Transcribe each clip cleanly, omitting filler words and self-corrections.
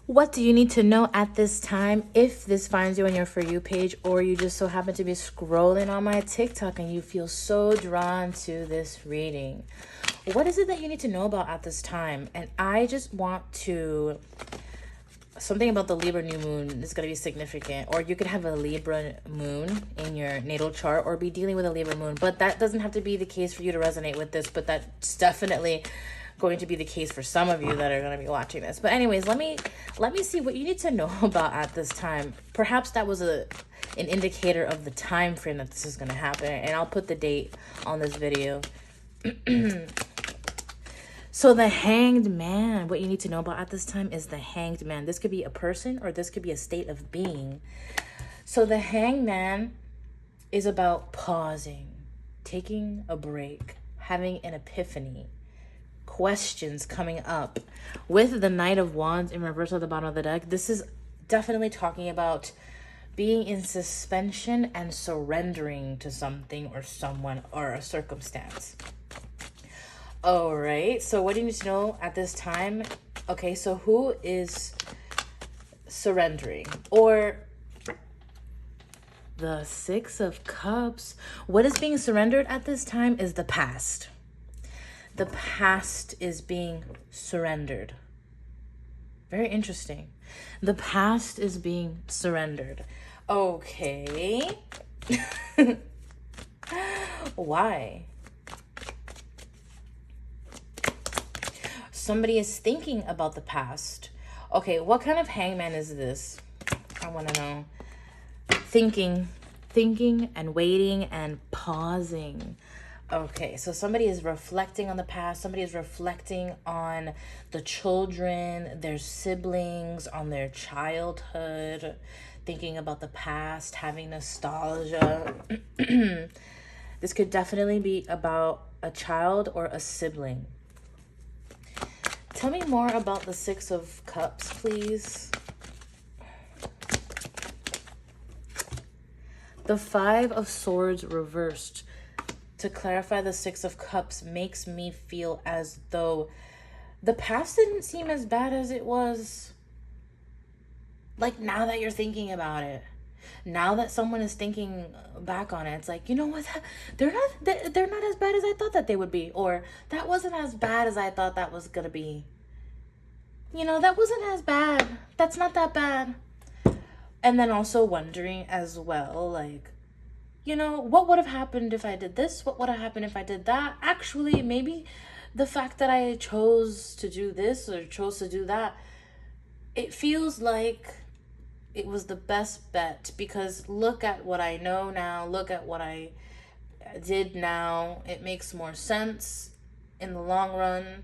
What do you need to know at this time if this finds you on your For You page, or you just so happen to be scrolling on my TikTok and you feel so drawn to this reading? What is it that you need to know about at this time? And I just want to... Something about the Libra new moon is going to be significant. Or you could have a Libra moon in your natal chart or be dealing with a Libra moon. But that doesn't have to be the case for you to resonate with this. But that's definitely going to be the case for some of you that are going to be watching this. But anyways, let me see what you need to know about at this time. Perhaps that was an indicator of the time frame that this is going to happen. And I'll put the date on this video. So the Hanged Man, what you need to know about at this time is the Hanged Man. This could be a person or this could be a state of being. So the Hanged Man is about pausing, taking a break, having an epiphany, questions coming up. With the Knight of Wands in reverse at the bottom of the deck, this is definitely talking about being in suspension and surrendering to something or someone or a circumstance. All right, so what do you need to know at this time? Okay, so who is surrendering? Or the Six of Cups. What is being surrendered at this time is the past. The past is being surrendered. Very interesting. The past is being surrendered. Okay. Why? Somebody is thinking about the past. Okay, what kind of hangman is this? I want to know. Thinking and waiting and pausing. Okay, so somebody is reflecting on the past. Somebody is reflecting on the children, their siblings, on their childhood, thinking about the past, having nostalgia. This could definitely be about a child or a sibling. Tell me more about the Six of Cups, please. The Five of Swords reversed. To clarify, the Six of Cups makes me feel as though the past didn't seem as bad as it was. Like, now that you're thinking about it. Now that someone is thinking back on it, it's like, you know what? They're not as bad as I thought that they would be. Or that wasn't as bad as I thought that was going to be. You know, that wasn't as bad. That's not that bad. And then also wondering as well, like, you know, what would have happened if I did this? What would have happened if I did that? Actually, maybe the fact that I chose to do this or chose to do that, it feels like it was the best bet, because look at what I know now. Look at what I did now. It makes more sense in the long run.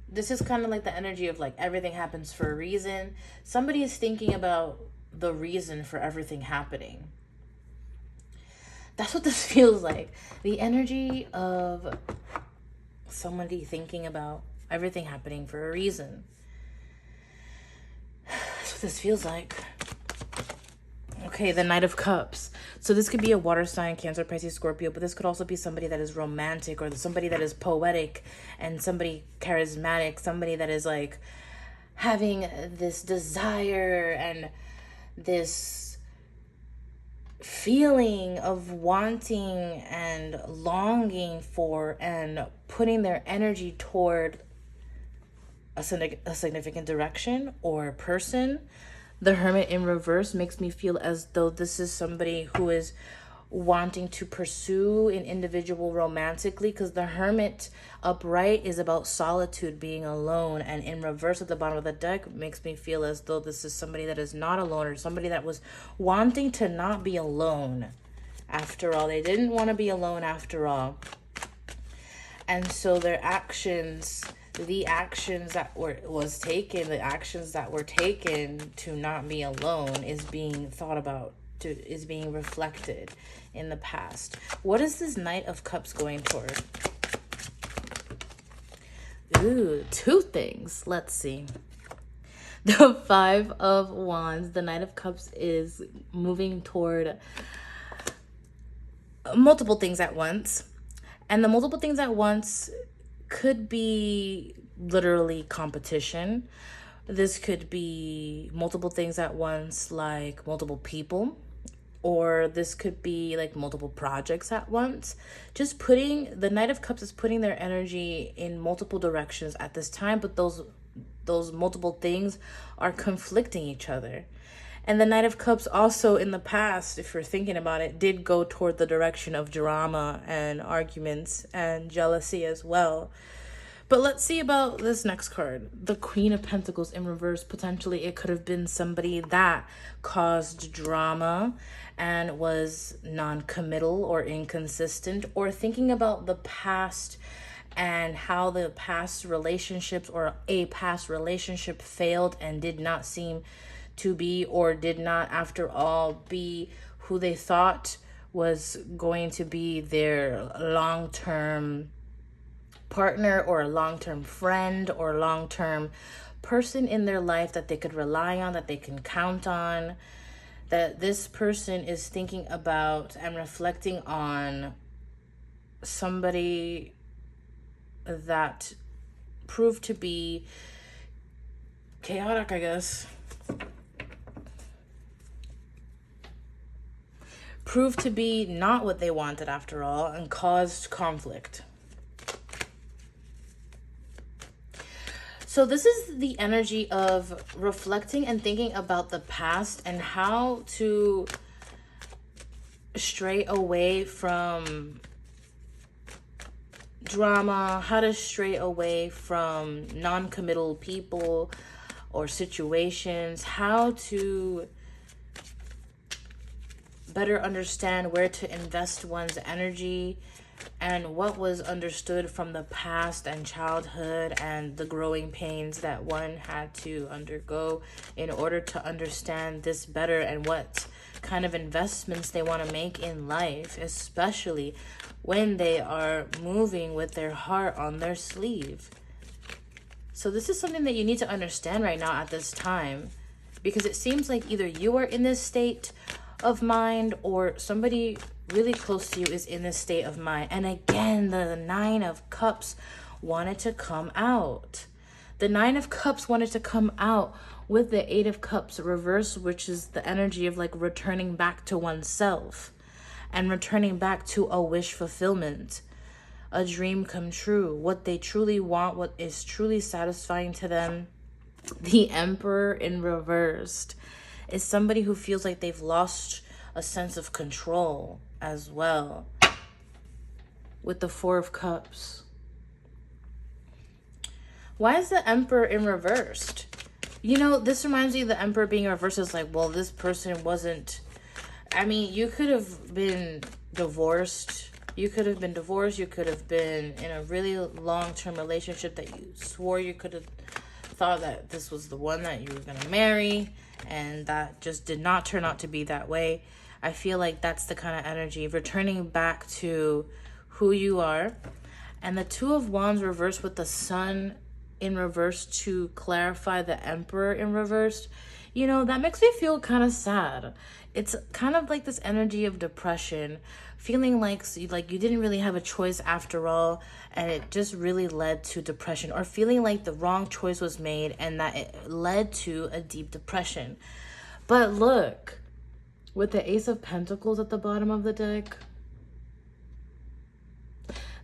This is kind of like the energy of like everything happens for a reason. Somebody is thinking about the reason for everything happening. That's what this feels like. The energy of somebody thinking about everything happening for a reason. That's what this feels like. Okay, the Knight of Cups. So this could be a water sign, Cancer, Pisces, Scorpio, but this could also be somebody that is romantic or somebody that is poetic and somebody charismatic, somebody that is like having this desire and this feeling of wanting and longing for and putting their energy toward a significant direction or person. The Hermit in reverse makes me feel as though this is somebody who is wanting to pursue an individual romantically, because the Hermit upright is about solitude, being alone, and in reverse at the bottom of the deck makes me feel as though this is somebody that is not alone, or somebody that was wanting to not be alone after all. They didn't want to be alone after all. And so their actions, the actions that were taken to not be alone is being thought about, is being reflected in the past. What is this Knight of Cups going toward? Ooh, two things. Let's see. The Five of Wands, the Knight of Cups is moving toward multiple things at once. And the multiple things at once could be literally competition. This could be multiple things at once, like multiple people, or this could be like multiple projects at once. Just putting the Knight of Cups is putting their energy in multiple directions at this time, but those multiple things are conflicting each other. And the Knight of Cups also in the past, if you're thinking about it, did go toward the direction of drama and arguments and jealousy as well. But let's see about this next card. The Queen of Pentacles in reverse. Potentially it could have been somebody that caused drama and was non-committal or inconsistent, or thinking about the past and how the past relationships or a past relationship failed and did not seem to be, or did not after all be who they thought was going to be their long-term partner or a long-term friend or long-term person in their life that they could rely on, that they can count on. That this person is thinking about and reflecting on somebody that proved to be chaotic, I guess. Proved to be not what they wanted after all and caused conflict. So this is the energy of reflecting and thinking about the past and how to stray away from drama, how to stray away from non-committal people or situations, how to better understand where to invest one's energy, and what was understood from the past and childhood and the growing pains that one had to undergo in order to understand this better, and what kind of investments they want to make in life, especially when they are moving with their heart on their sleeve. So this is something that you need to understand right now at this time, because it seems like either you are in this state of mind or somebody really close to you is in this state of mind. And again, the Nine of Cups wanted to come out. The Nine of Cups wanted to come out with the Eight of Cups reverse, which is the energy of like returning back to oneself and returning back to a wish fulfillment, a dream come true, what they truly want, what is truly satisfying to them. The Emperor in reversed is somebody who feels like they've lost a sense of control as well, with the Four of Cups. Why is the Emperor in reversed? You know, this reminds me of the Emperor being reversed. Is like, well, this person wasn't, I mean, you could have been divorced. You could have been divorced. You could have been in a really long-term relationship that you swore you could have thought that this was the one that you were going to marry, and that just did not turn out to be that way. I feel like that's the kind of energy, returning back to who you are. And the Two of Wands reversed with the Sun in reverse to clarify the Emperor in reverse. You know, that makes me feel kind of sad. It's kind of like this energy of depression, feeling like you didn't really have a choice after all, and it just really led to depression, or feeling like the wrong choice was made and that it led to a deep depression. But look, with the Ace of Pentacles at the bottom of the deck,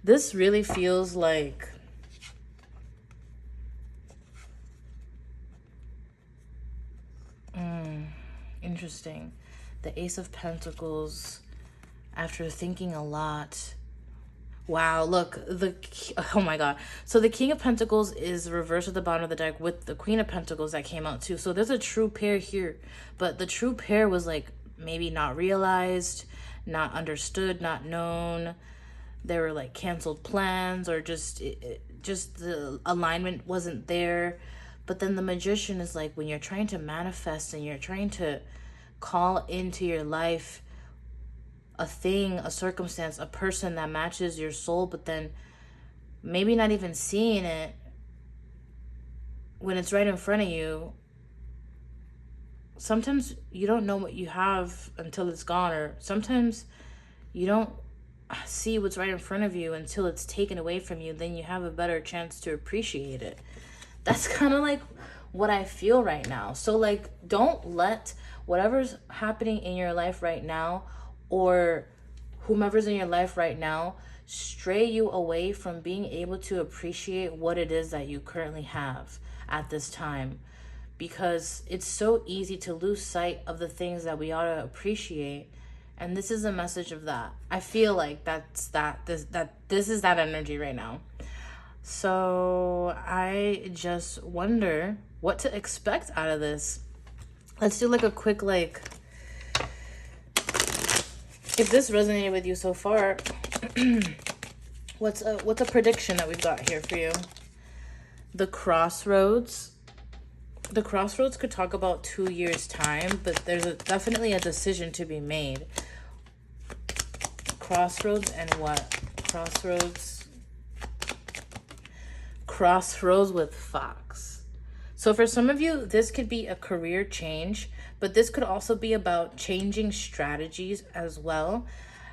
this really feels like interesting. The Ace of Pentacles, after thinking a lot. Wow, look, oh my god. So the King of Pentacles is reversed at the bottom of the deck with the Queen of Pentacles that came out too. So there's a true pair here. But the true pair was like maybe not realized, not understood, not known. There were like canceled plans, or just the alignment wasn't there. But then the Magician is like, when you're trying to manifest and you're trying to call into your life a thing, a circumstance, a person that matches your soul, but then maybe not even seeing it when it's right in front of you. Sometimes you don't know what you have until it's gone, or sometimes you don't see what's right in front of you until it's taken away from you. Then you have a better chance to appreciate it. That's kind of like what I feel right now. So like, don't let whatever's happening in your life right now, or whomever's in your life right now, stray you away from being able to appreciate what it is that you currently have at this time. Because it's so easy to lose sight of the things that we ought to appreciate. And this is a message of that. I feel like this is that energy right now. So I just wonder what to expect out of this. Let's do like a quick, like, if this resonated with you so far, what's a prediction that we've got here for you? The crossroads. The crossroads could talk about 2 years' time, but there's definitely a decision to be made. Crossroads and what? Crossroads with Fox. So for some of you, this could be a career change, but this could also be about changing strategies as well,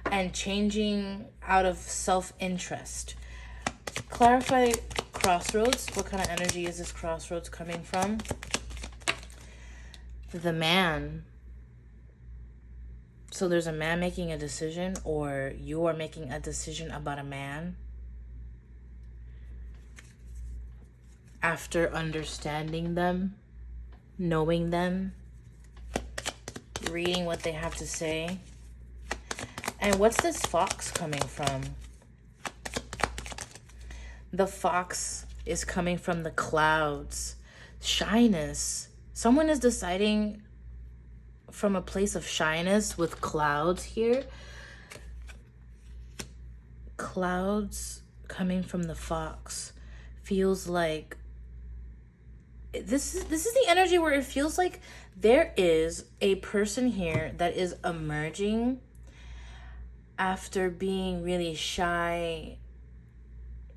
and changing out of self-interest. Clarify crossroads. What kind of energy is this crossroads coming from? The man. So there's a man making a decision, or you are making a decision about a man after understanding them, knowing them, reading what they have to say. And what's this fox coming from? The fox is coming from the clouds. Shyness. Someone is deciding from a place of shyness with clouds here. Clouds coming from the fox feels like this is the energy where it feels like there is a person here that is emerging after being really shy,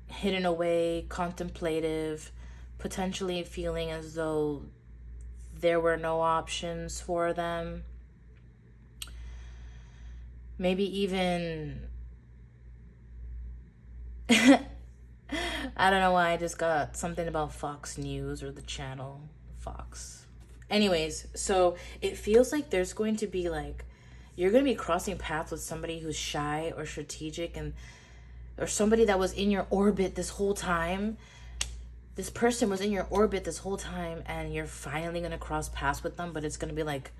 hidden away, contemplative, potentially feeling as though there were no options for them. Maybe even I don't know why I just got something about Fox News or the channel Fox. Anyways, so it feels like there's going to be like, you're going to be crossing paths with somebody who's shy or strategic, and or somebody that was in your orbit this whole time. This person was in your orbit this whole time, and you're finally going to cross paths with them, but it's going to be like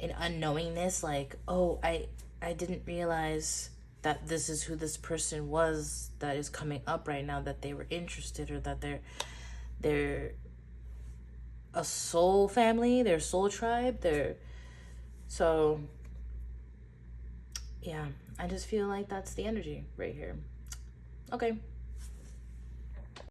an unknowingness, like, oh, I didn't realize that this is who this person was that is coming up right now, that they were interested, or that they're a soul family, they're soul tribe, so yeah, I just feel like that's the energy right here. Okay.